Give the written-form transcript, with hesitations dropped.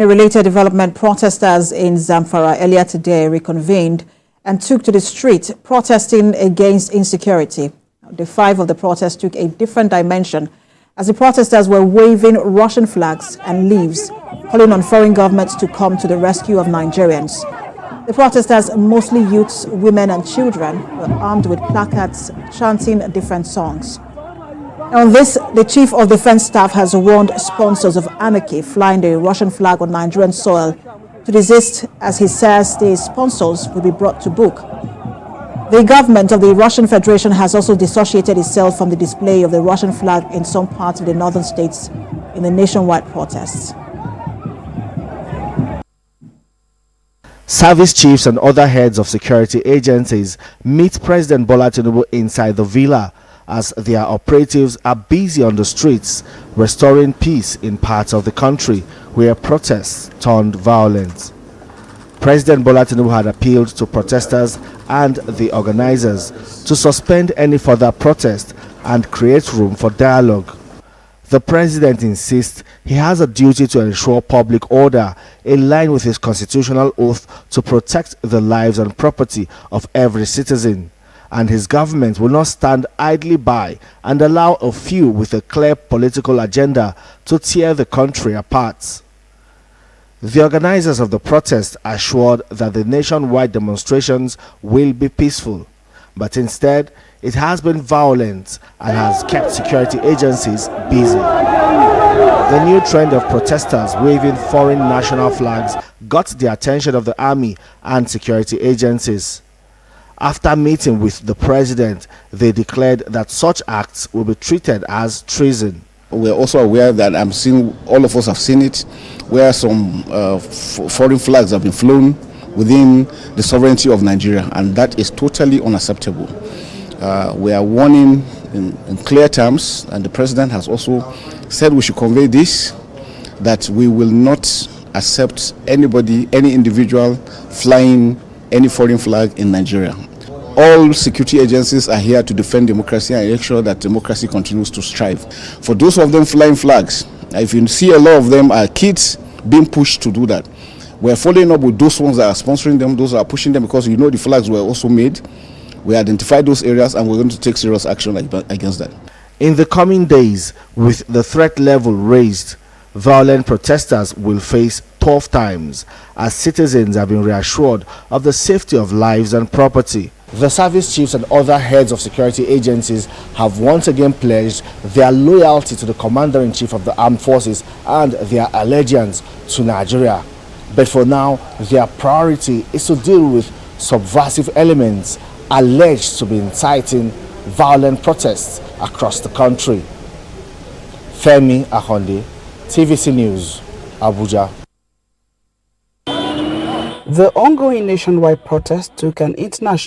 A related development, protesters in Zamfara earlier today reconvened and took to the street protesting against insecurity. The five of the protests took a different dimension as the protesters were waving Russian flags and leaves, calling on foreign governments to come to the rescue of Nigerians. The protesters, mostly youths, women and children, were armed with placards chanting different songs. On this, the Chief of Defense Staff has warned sponsors of anarchy flying the Russian flag on Nigerian soil to desist, as he says the sponsors will be brought to book. The government of the Russian Federation has also dissociated itself from the display of the Russian flag in some parts of the northern states in the nationwide protests. Service chiefs and other heads of security agencies meet President Bola Tinubu inside the villa as their operatives are busy on the streets restoring peace in parts of the country where protests turned violent. President Bola Tinubu had appealed to protesters and the organizers to suspend any further protest and create room for dialogue. The president insists he has a duty to ensure public order in line with his constitutional oath to protect the lives and property of every citizen, and his government will not stand idly by and allow a few with a clear political agenda to tear the country apart. The organizers of the protest assured that the nationwide demonstrations will be peaceful, but instead it has been violent and has kept security agencies busy. The new trend of protesters waving foreign national flags got the attention of the army and security agencies. After meeting with the president, they declared that such acts will be treated as treason. We're also aware that all of us have seen it, where some foreign flags have been flown within the sovereignty of Nigeria, and that is totally unacceptable. We are warning in clear terms, and the president has also said we should convey this, that we will not accept anybody, any individual flying any foreign flag in Nigeria. All security agencies are here to defend democracy and make sure that democracy continues to strive. For those of them flying flags, if you see a lot of them are kids being pushed to do that. We're following up with those ones that are sponsoring them, those that are pushing them, because the flags were also made. We identified those areas and we're going to take serious action against that. In the coming days, with the threat level raised, violent protesters will face tough times as citizens have been reassured of the safety of lives and property. The service chiefs and other heads of security agencies have once again pledged their loyalty to the Commander-in-Chief of the Armed Forces and their allegiance to Nigeria. But for now, their priority is to deal with subversive elements alleged to be inciting violent protests across the country. Femi Akonde, TVC News, Abuja. The ongoing nationwide protest took an international